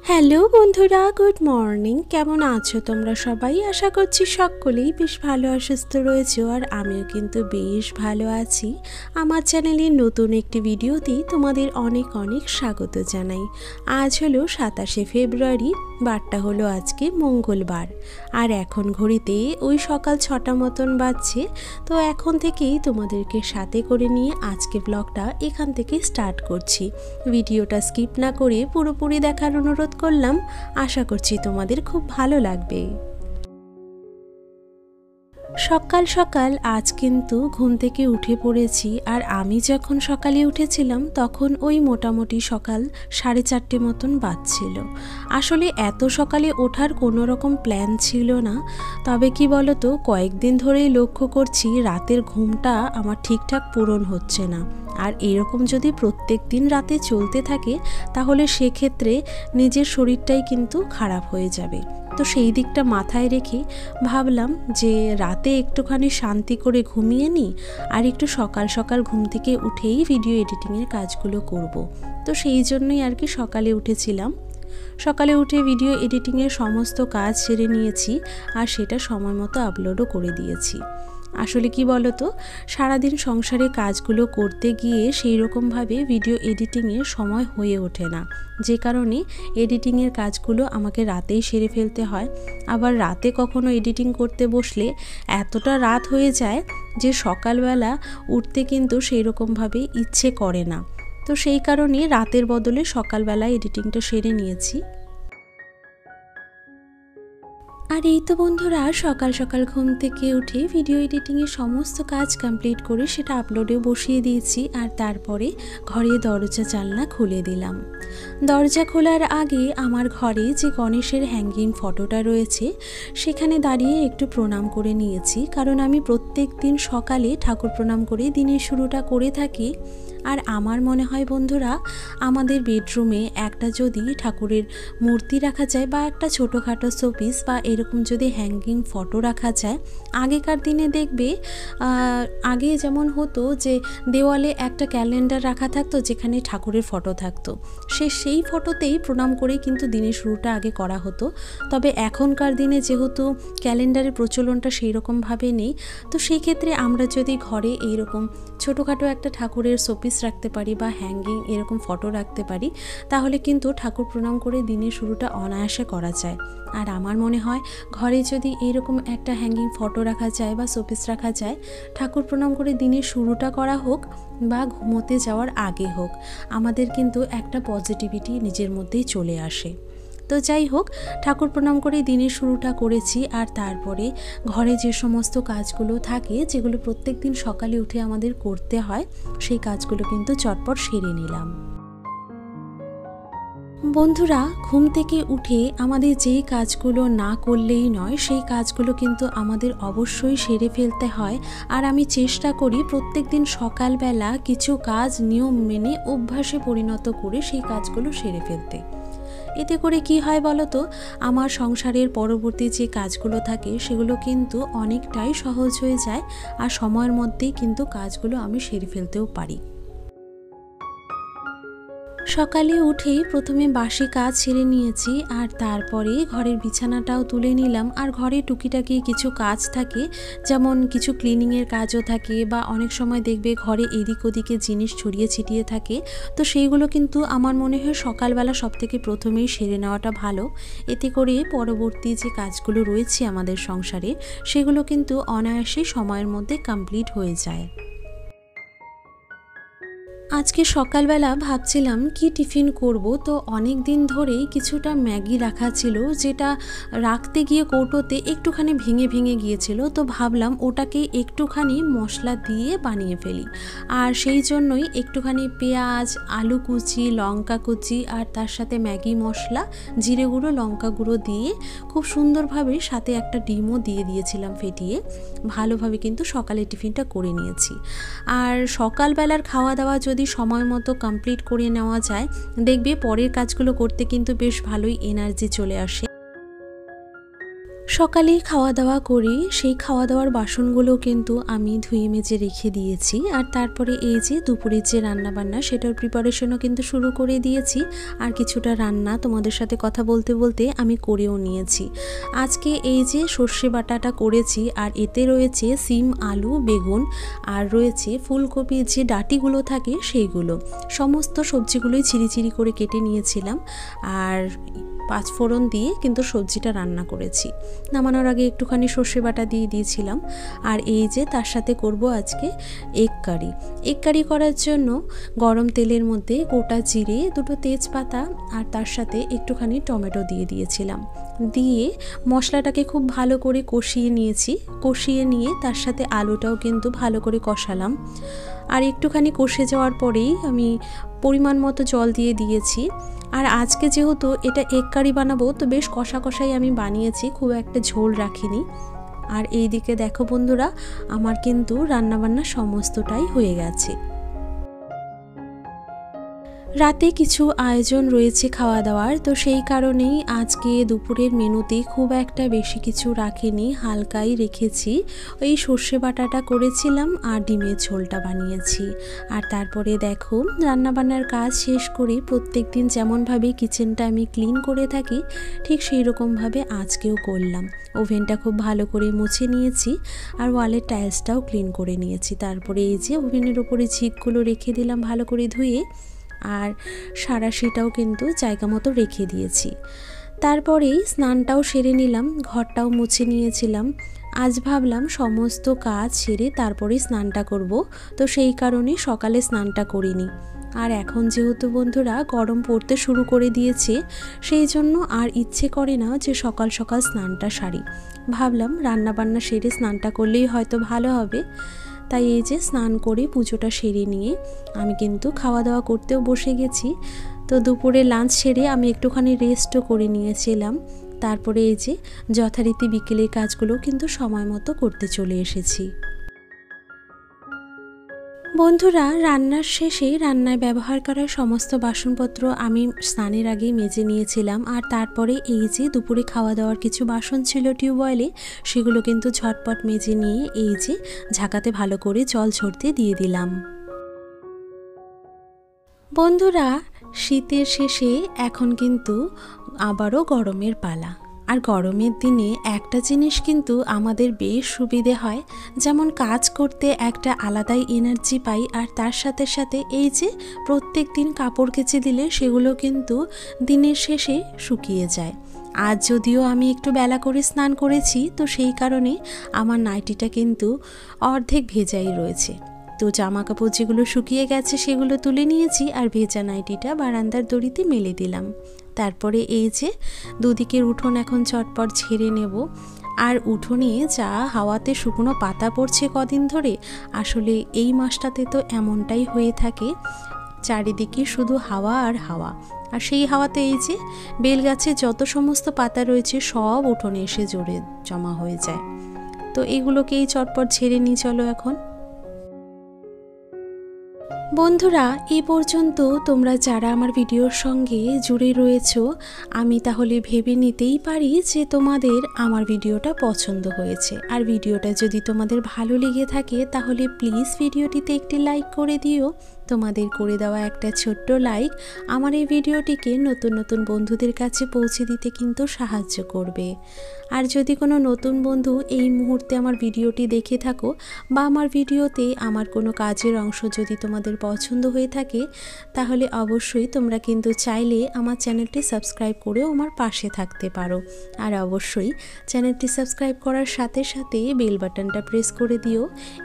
Hello বন্ধুরা, good morning. কেমন আছো তোমরা সবাই? আশা করছি সকলেই বেশ ভালো আর সুস্থ রয়েছো, আর আমিও কিন্তু বেশ ভালো আছি। আমার চ্যানেলের নতুন একটি ভিডিওতেই তোমাদের অনেক অনেক স্বাগত জানাই। আজ হলো 27শে ফেব্রুয়ারি, বারটা হলো আজকে মঙ্গলবার, আর এখন ঘড়িতে ওই সকাল 6টা মতন বাজছে। তো এখন থেকেই তোমাদেরকে সাথে করে নিয়ে আজকে ব্লগটা এখান থেকে স্টার্ট করছি। ভিডিওটা স্কিপ না করে পুরোপুরি দেখার অনুরোধ করলাম। আশা করছি তোমাদের খুব ভালো লাগবে। সকাল সকাল আজ কিন্তু ঘুম থেকে উঠে পড়েছি, আর আমি যখন সকালে উঠেছিলাম তখন ওই মোটামুটি সকাল 4:30 মতন বাজছিল। আসলে এত সকালে ওঠার কোনো রকম প্ল্যান ছিল না, তবে কি বলতো, কয়েকদিন ধরেই লক্ষ্য করছি রাতের ঘুমটা আমার ঠিকঠাক পূরণ হচ্ছে না। আর এরকম যদি প্রত্যেক দিন রাতে চলতে থাকে তাহলে সেক্ষেত্রে নিজের শরীরটাই কিন্তু খারাপ হয়ে যাবে। তো সেই দিকটা মাথায় রেখে ভাবলাম যে রাতে একটুখানি শান্তি করে ঘুমিয়ে নিই, আর একটু সকাল সকাল ঘুম থেকে উঠেই ভিডিও এডিটিংয়ের কাজগুলো করব। তো সেই জন্যই আর কি সকালে উঠেছিলাম। সকালে উঠে ভিডিও এডিটিংয়ের সমস্ত কাজ সেরে নিয়েছি, আর সেটা সময় মতো আপলোডও করে দিয়েছি। আসলে কি বলতো, সারাদিন সংসারে কাজগুলো করতে গিয়ে সেই রকমভাবে ভিডিও এডিটিংয়ের সময় হয়ে ওঠে না, যে কারণে এডিটিংয়ের কাজগুলো আমাকে রাতেই সেরে ফেলতে হয়। আবার রাতে কখনো এডিটিং করতে বসলে এতটা রাত হয়ে যায় যে সকালবেলা উঠতে কিন্তু সেই রকমভাবে ইচ্ছে করে না। তো সেই কারণে রাতের বদলে সকালবেলা এডিটিংটা সেরে নিয়েছি। আর এই তো বন্ধুরা, সকাল সকাল ঘুম থেকে উঠে ভিডিও এডিটিংয়ের সমস্ত কাজ কমপ্লিট করে সেটা আপলোডেও বসিয়ে দিয়েছি, আর তারপরে ঘরে দরজা জানলা খুলে দিলাম। দরজা খোলার আগে আমার ঘরে যে গণেশের হ্যাঙ্গিং ফটোটা রয়েছে সেখানে দাঁড়িয়ে একটু প্রণাম করে নিয়েছি, কারণ আমি প্রত্যেক দিন সকালে ঠাকুর প্রণাম করে দিনের শুরুটা করে থাকি। আর আমার মনে হয় বন্ধুরা, আমাদের বেডরুমে একটা যদি ঠাকুরের মূর্তি রাখা যায় বা একটা ছোটোখাটো শোপিস বা এরকম যদি হ্যাঙ্গিং ফটো রাখা যায়, আগেকার দিনে দেখবে আগে যেমন হতো যে দেওয়ালে একটা ক্যালেন্ডার রাখা থাকতো যেখানে ঠাকুরের ফটো থাকতো, সেই ফটোতেই প্রণাম করে কিন্তু দিনের শুরুটা আগে করা হতো। তবে এখনকার দিনে যেহেতু ক্যালেন্ডারের প্রচলনটা সেই রকমভাবে নেই, তো সেই ক্ষেত্রে আমরা যদি ঘরে এইরকম ছোটোখাটো একটা ঠাকুরের শোপিস রাখতে পারি বা হ্যাঙ্গিং এরকম ফটো রাখতে পারি, তাহলে কিন্তু ঠাকুর প্রণাম করে দিনের শুরুটা অনায়াসে করা যায়। আর আমার মনে হয় ঘরে যদি এরকম একটা হ্যাঙ্গিং ফটো রাখা যায় বা শোপিস রাখা যায়, ঠাকুর প্রণাম করে দিনের শুরুটা করা হোক বা ঘুমোতে যাওয়ার আগে হোক, আমাদের কিন্তু একটা পজিটিভিটি নিজের মধ্যেই চলে আসে। তো যাই হোক, ঠাকুর প্রণাম করে দিনের শুরুটা করেছি, আর তারপরে ঘরে যে সমস্ত কাজগুলো থাকে যেগুলো প্রত্যেক দিন সকালে উঠে আমাদের করতে হয়, সেই কাজগুলো কিন্তু চটপট সেরে নিলাম। বন্ধুরা, ঘুম থেকে উঠে আমাদের যেই কাজগুলো না করলেই নয় সেই কাজগুলো কিন্তু আমাদের অবশ্যই সেরে ফেলতে হয়। আর আমি চেষ্টা করি প্রত্যেক দিন সকালবেলা কিছু কাজ নিয়ম মেনে অভ্যাসে পরিণত করে সেই কাজগুলো সেরে ফেলতে। এতে করে কি হয় বলো তো, আমার সংসারের পরবর্তী যে কাজগুলো থাকে সেগুলো কিন্তু অনেকটাই সহজ হয়ে যায়, আর সময়ের মধ্যেই কিন্তু কাজগুলো আমি সেরে ফেলতেও পারি। সকালে উঠেই প্রথমে বাসি কাজ সেরে নিয়েছি, আর তারপরে ঘরের বিছানাটাও তুলে নিলাম। আর ঘরে টুকিটাকি কিছু কাজ থাকে, যেমন কিছু ক্লিনিংয়ের কাজও থাকে, বা অনেক সময় দেখবে ঘরে এদিক ওদিকে জিনিস ছড়িয়ে ছিটিয়ে থাকে, তো সেইগুলো কিন্তু আমার মনে হয় সকালবেলা সবথেকে প্রথমেই সেরে নেওয়াটা ভালো। এতে করে পরবর্তী যে কাজগুলো রয়েছে আমাদের সংসারে সেগুলো কিন্তু অনায়াসে সময়ের মধ্যে কমপ্লিট হয়ে যায়। আজকে সকালবেলা ভাবছিলাম কি টিফিন করব, তো অনেক দিন ধরেই কিছুটা ম্যাগি রাখা ছিল, যেটা রাখতে গিয়ে কৌটোতে একটুখানি ভেঙে ভেঙে গিয়েছিল। তো ভাবলাম ওটাকে একটুখানি মশলা দিয়ে বানিয়ে ফেলি, আর সেই জন্যই একটুখানি পেঁয়াজ, আলু কুচি, লঙ্কা কুচি, আর তার সাথে ম্যাগি মশলা, জিরে গুঁড়ো, লঙ্কা গুঁড়ো দিয়ে খুব সুন্দরভাবে সাথে একটা ডিমও দিয়ে দিয়েছিলাম ফেটিয়ে। ভালোভাবে কিন্তু সকালে টিফিনটা করে নিয়েছি। আর সকালবেলার খাওয়া দাওয়া যদি সময় মতো কমপ্লিট করে নেওয়া যায়, দেখবে পরের কাজগুলো করতে কিন্তু বেশ ভালোই এনার্জি চলে আসে। সকালে খাওয়া দাওয়া করি, সেই খাওয়া দাওয়ার বাসনগুলো কিন্তু আমি ধুয়ে মেজে রেখে দিয়েছি। আর তারপরে এই যে দুপুরের যে রান্নাবান্না সেটার প্রিপারেশনও কিন্তু শুরু করে দিয়েছি। আর কিছুটা রান্না তোমাদের সাথে কথা বলতে বলতে আমি করেও নিয়েছি। আজকে এই যে সর্ষে বাটাটা করেছি, আর এতে রয়েছে সিম, আলু, বেগুন, আর রয়েছে ফুলকপির যে ডাঁটিগুলো থাকে সেইগুলো। সমস্ত সবজিগুলোই ছিঁড়ি করে কেটে নিয়েছিলাম, আর পাঁচফোড়ন দিয়ে কিন্তু সবজিটা রান্না করেছি। নামানোর আগে একটুখানি সর্ষে বাটা দিয়ে দিয়েছিলাম। আর এই যে তার সাথে করব আজকে এগ কারি। এগ কারি করার জন্য গরম তেলের মধ্যে গোটা জিরে, দুটো তেজপাতা, আর তার সাথে একটুখানি টমেটো দিয়ে দিয়েছিলাম। দিয়ে মশলাটাকে খুব ভালো করে কষিয়ে নিয়েছি। কষিয়ে নিয়ে তার সাথে আলুটাও কিন্তু ভালো করে কষালাম। আর একটুখানি কষে যাওয়ার পরেই আমি পরিমাণ মতো জল দিয়ে দিয়েছি। আর আজকে যেহেতু এটা এগ কারি বানাবো, তো বেশ কষা কষাই আমি বানিয়েছি, খুব একটা ঝোল রাখিনি। আর এই দিকে দেখো বন্ধুরা, আমার কিন্তু রান্নাবান্না সমস্তটাই হয়ে গেছে। রাতে কিছু আয়োজন রয়েছে খাওয়া দাওয়ার, তো সেই কারণেই আজকে দুপুরের মেনুতে খুব একটা বেশি কিছু রাখিনি, হালকাই রেখেছি। ওই সর্ষে বাটাটা করেছিলাম আর ডিমের ঝোলটা বানিয়েছি। আর তারপরে দেখো রান্নাবান্নার কাজ শেষ করে প্রত্যেক দিন যেমনভাবে কিচেনটা আমি ক্লিন করে থাকি, ঠিক সেই রকমভাবে আজকেও করলাম। ওভেনটা খুব ভালো করে মুছে নিয়েছি, আর ওয়ালের টাইলসটাও ক্লিন করে নিয়েছি। তারপরে এই যে ওভেনের ওপরে ঝিকগুলো রেখে দিলাম ভালো করে ধুয়ে, আর সারাশিটাও কিন্তু জায়গা মতো রেখে দিয়েছি। তারপরেই স্নানটাও সেরে নিলাম, ঘরটাও মুছে নিয়েছিলাম। আজ ভাবলাম সমস্ত কাজ সেরে তারপরেই স্নানটা করব, তো সেই কারণে সকালে স্নানটা করিনি। আর এখন যেহেতু বন্ধুরা গরম পড়তে শুরু করে দিয়েছে, সেই জন্য আর ইচ্ছে করে না যে সকাল সকাল স্নানটা সারি। ভাবলাম রান্নাবান্না সেরে স্নানটা করলেই হয়তো ভালো হবে। তাই এই যে স্নান করে পুজোটা সেরে নিয়ে আমি কিন্তু খাওয়া দাওয়া করতেও বসে গেছি। তো দুপুরে লাঞ্চ সেরে আমি একটুখানি রেস্টও করে নিয়েছিলাম। তারপরে এই যে যথারীতি বিকেলের কাজগুলো কিন্তু সময় মতো করতে চলে এসেছি। বন্ধুরা, রান্নার শেষে রান্নায় ব্যবহার করা সমস্ত বাসনপত্র আমি স্নানের আগেই মেজে নিয়েছিলাম। আর তারপরে এই যে দুপুরে খাওয়া দাওয়ার কিছু বাসন ছিল টিউবওয়েলে, সেগুলো কিন্তু ঝটপট মেজে নিয়ে এই যে ঝাঁকাতে ভালো করে জল ঝরতে দিয়ে দিলাম। বন্ধুরা, শীতের শেষে এখন কিন্তু আবারও গরমের পালা। আর গরমের দিনে একটা জিনিস কিন্তু আমাদের বেশ সুবিধে হয়, যেমন কাজ করতে একটা আলাদাই এনার্জি পাই। আর তার সাথে সাথে এই যে প্রত্যেক দিন কাপড় কেচে দিলে সেগুলো কিন্তু দিনের শেষে শুকিয়ে যায়। আজ যদিও আমি একটু বেলা করে স্নান করেছি, তো সেই কারণে আমার নাইটিটা কিন্তু অর্ধেক ভেজাই রয়েছে। তো জামা কাপড় যেগুলো শুকিয়ে গেছে সেগুলো তুলে নিয়েছি, আর ভেজা নাইটিটা বারান্দার দড়িতে মেলে দিলাম। তারপরে এই যে দুদিকের উঠোন এখন চটপট ঝেড়ে নেব। আর উঠোনে যা হাওয়াতে শুকনো পাতা পড়ছে কদিন ধরে, আসলে এই মাসটাতে তো এমনটাই হয়ে থাকে, চারিদিকে শুধু হাওয়া আর হাওয়া। আর সেই হাওয়াতে এই যে বেলগাছে যত সমস্ত পাতা রয়েছে সব উঠোনে এসে জড়ে জমা হয়ে যায়। তো এগুলোকেই চটপট ঝেড়ে নিই চলো এখন। বন্ধুরা, এই পর্যন্ত তোমরা যারা আমার ভিডিওর সঙ্গে জুড়ে রয়েছো, আমি তাহলে ভেবে নিতেই পারি যে তোমাদের আমার ভিডিওটা পছন্দ হয়েছে। আর ভিডিওটা যদি তোমাদের ভালো লেগে থাকে তাহলে প্লিজ ভিডিওটিতে একটি লাইক করে দিও। তোমাদের করে দেওয়া একটা ছোট্ট লাইক আমার এই ভিডিওটিকে নতুন নতুন বন্ধুদের কাছে পৌঁছে দিতে কিন্তু সাহায্য করবে। আর যদি কোনো নতুন বন্ধু এই মুহূর্তে আমার ভিডিওটি দেখে থাকো, বা আমার ভিডিওতে আমার কোনো কাজের অংশ যদি তোমাদের পছন্দ হয়ে থাকে, তাহলে অবশ্যই তোমরা কিন্তু চাইলে আমার চ্যানেলটি সাবস্ক্রাইব করেও আমার পাশে থাকতে পারো। আর অবশ্যই চ্যানেলটি সাবস্ক্রাইব করার সাথে সাথে বেল বাটনটা প্রেস করে দিও।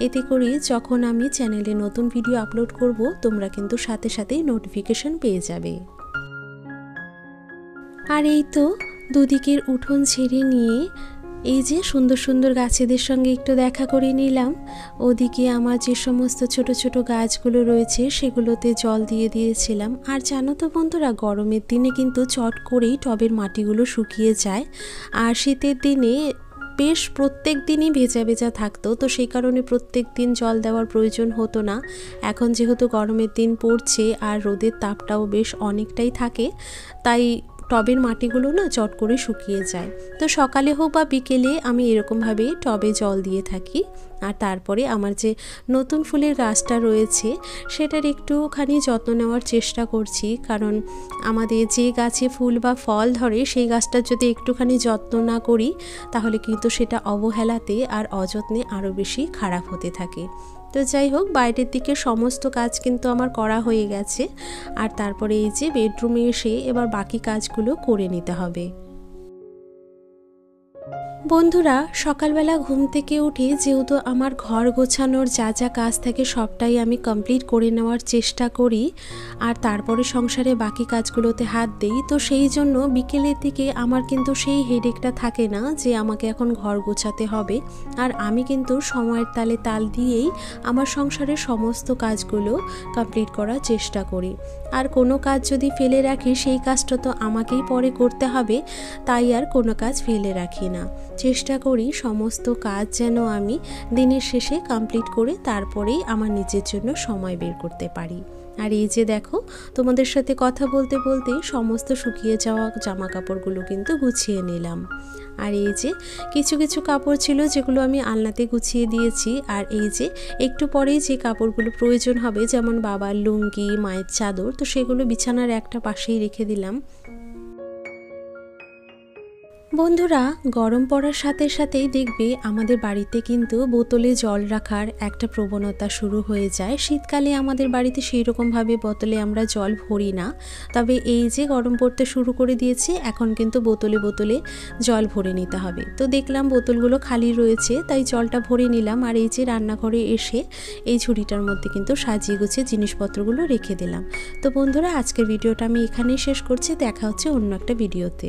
এতে করে যখন আমি চ্যানেলে নতুন ভিডিও আপলোড করব, তোমরা কিন্তু সাথে সাথেই নোটিফিকেশন পেয়ে যাবে। আর এই তো দুদিকের উঠোন ছেড়ে নিয়ে এই যে সুন্দর সুন্দর গাছেদের সঙ্গে একটু দেখা করে নিলাম। ওদিকে আমার যে সমস্ত ছোট ছোট গাছগুলো রয়েছে সেগুলোতে জল দিয়ে দিয়েছিলাম। আর জানো তো বন্ধুরা, গরমের দিনে কিন্তু চট করেই টবের মাটিগুলো শুকিয়ে যায়, আর শীতের দিনে বেশ প্রত্যেক দিনই ভেজা ভেজা থাকতো, তো সেই কারণে প্রত্যেক দিন জল দেওয়ার প্রয়োজন হতো না। এখন যেহেতু গরমের দিন পড়ছে আর রোদের তাপটাও বেশ অনেকটাই থাকে, তাই টবের মাটিগুলো না চট করে শুকিয়ে যায়। তো সকালে হোক বা বিকেলে আমি এরকমভাবে টবে জল দিয়ে থাকি। আর তারপরে আমার যে নতুন ফুলের গাছটা রয়েছে সেটার একটুখানি যত্ন নেওয়ার চেষ্টা করছি, কারণ আমাদের যে গাছে ফুল বা ফল ধরে সেই গাছটার যদি একটুখানি যত্ন না করি তাহলে কিন্তু সেটা অবহেলাতে আর অযত্নে আরও বেশি খারাপ হতে থাকে। তো যাই হোক, বাইরের দিকে সমস্ত কাজ কিন্তু আমার করা হয়ে গেছে। আর তারপরে এই যে বেডরুমে এসে এবার বাকি কাজগুলো করে নিতে হবে। বন্ধুরা, সকালবেলা ঘুম থেকে উঠে যেহেতু আমার ঘর গোছানোর যা যা কাজ থাকে সবটাই আমি কমপ্লিট করে নেওয়ার চেষ্টা করি, আর তারপরে সংসারে বাকি কাজগুলোতে হাত দিই। তো সেই জন্য বিকেলের দিকে আমার কিন্তু সেই হেডেকটা থাকে না যে আমাকে এখন ঘর গোছাতে হবে। আর আমি কিন্তু সময়ের তালে তাল দিয়েই আমার সংসারের সমস্ত কাজগুলো কমপ্লিট করার চেষ্টা করি। আর কোনো কাজ যদি ফেলে রাখি সেই কাজটা তো আমাকেই পরে করতে হবে, তাই আর কোনো কাজ ফেলে রাখি না। চেষ্টা করি সমস্ত কাজ যেন আমি দিনের শেষে কমপ্লিট করে তারপরেই আমার নিজের জন্য সময় বের করতে পারি। আর এই যে দেখো, তোমাদের সাথে কথা বলতে বলতে সমস্ত শুকিয়ে যাওয়া জামা কাপড়গুলো কিন্তু গুছিয়ে নিলাম। আর এই যে কিছু কিছু কাপড় ছিল যেগুলো আমি আলনাতে গুছিয়ে দিয়েছি। আর এই যে একটু পরেই যে কাপড়গুলো প্রয়োজন হবে, যেমন বাবার লুঙ্গি, মায়ের চাদর, তো সেগুলো বিছানার একটা পাশেই রেখে দিলাম। বন্ধুরা, গরম পড়ার সাথে সাথেই দেখবে আমাদের বাড়িতে কিন্তু বোতলে জল রাখার একটা প্রবণতা শুরু হয়ে যায়। শীতকালে আমাদের বাড়িতে সেই রকমভাবে বোতলে আমরা জল ভরি না, তবে এই যে গরম পড়তে শুরু করে দিয়েছে এখন কিন্তু বোতলে বোতলে জল ভরে নিতে হবে। তো দেখলাম বোতলগুলো খালি রয়েছে, তাই জলটা ভরে নিলাম। আর এই যে রান্নাঘরে এসে এই ঝুড়িটার মধ্যে কিন্তু সাজিয়ে গুছিয়ে জিনিসপত্রগুলো রেখে দিলাম। তো বন্ধুরা, আজকের ভিডিওটা আমি এখানেই শেষ করছি। দেখা হচ্ছে অন্য একটা ভিডিওতে।